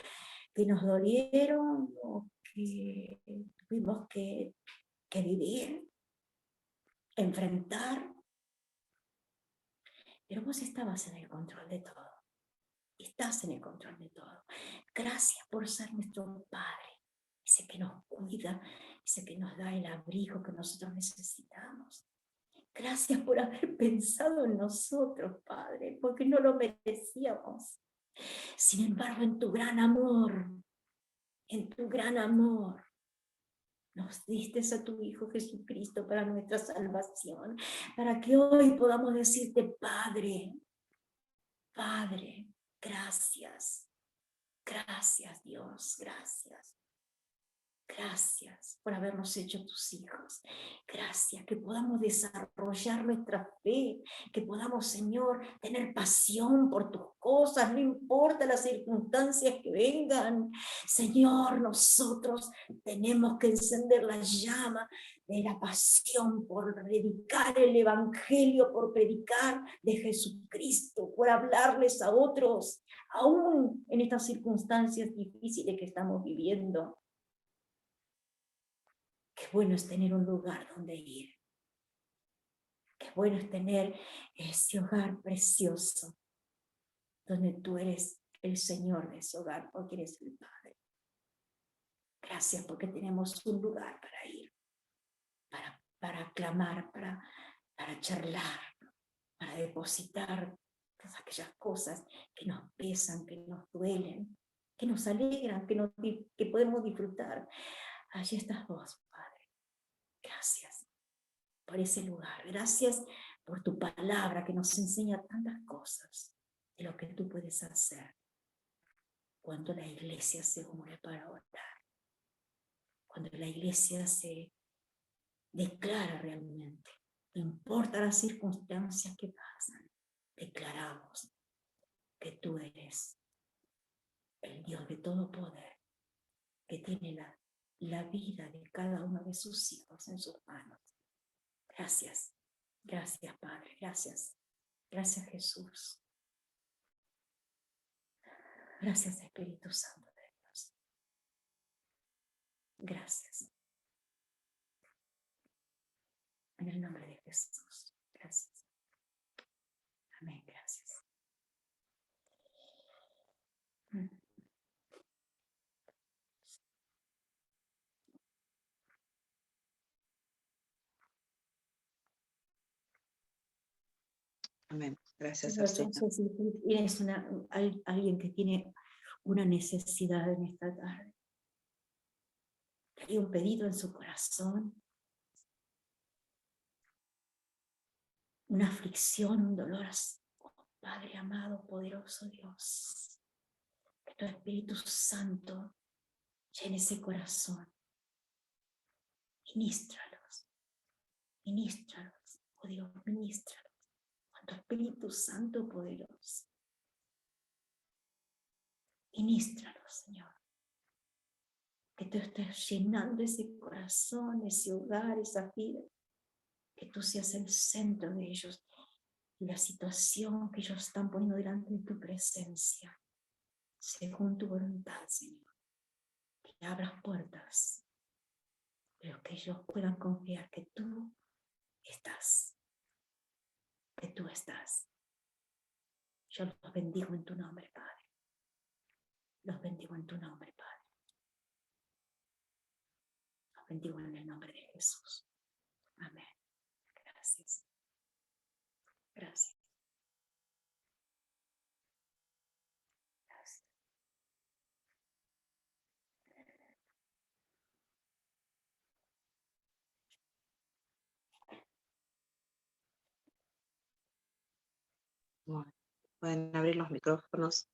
que nos dolieron o que tuvimos que vivir. enfrentar, pero vos estabas en el control de todo. Estás en el control de todo. Gracias por ser nuestro Padre, ese que nos cuida, ese que nos da el abrigo que nosotros necesitamos. Gracias por haber pensado en nosotros, Padre, porque no lo merecíamos. Sin embargo, en tu gran amor, nos diste a tu Hijo Jesucristo para nuestra salvación, para que hoy podamos decirte, Padre, Padre, gracias. Gracias, Dios, gracias. Gracias por habernos hecho tus hijos. Gracias que podamos desarrollar nuestra fe, que podamos, Señor, tener pasión por tus cosas, no importa las circunstancias que vengan. Señor, nosotros tenemos que encender la llama de la pasión por predicar el Evangelio, por predicar de Jesucristo, por hablarles a otros, aún en estas circunstancias difíciles que estamos viviendo. Qué bueno es tener un lugar donde ir. Qué bueno es tener ese hogar precioso, donde tú eres el Señor de ese hogar, porque eres el Padre. Gracias porque tenemos un lugar para ir, para clamar, para charlar, para depositar todas aquellas cosas que nos pesan, que nos duelen, que nos alegran, que podemos disfrutar. Allí estás vos, Padre. Gracias por ese lugar. Gracias por tu palabra que nos enseña tantas cosas de lo que tú puedes hacer cuando la iglesia se une para orar, cuando la iglesia se declara realmente. No importa las circunstancias que pasan, declaramos que tú eres el Dios de todo poder, que tiene la vida de cada uno de sus hijos en sus manos. Gracias, gracias Padre, gracias, gracias Jesús. Gracias Espíritu Santo de Dios. Gracias. En el nombre de Jesús. Gracias. Amén, gracias. Amén. Gracias al Señor. Entonces, si tienes alguien que tiene una necesidad en esta tarde, hay un pedido en su corazón, una aflicción, un dolor, oh, Padre amado, poderoso Dios, que tu Espíritu Santo llene ese corazón. Ministralos, oh Dios, ministralos. Tu Espíritu Santo poderoso. Ministralos, Señor. Que tú estés llenando ese corazón, ese hogar, esa vida. Que tú seas el centro de ellos. La situación que ellos están poniendo delante de tu presencia. Según tu voluntad, Señor. Que abras puertas. Pero que ellos puedan confiar que tú estás. Que tú estás. Yo los bendigo en tu nombre, Padre. Los bendigo en tu nombre, Padre. Los bendigo en el nombre de Jesús. Amén. Gracias. Gracias. Gracias. Bueno, pueden abrir los micrófonos.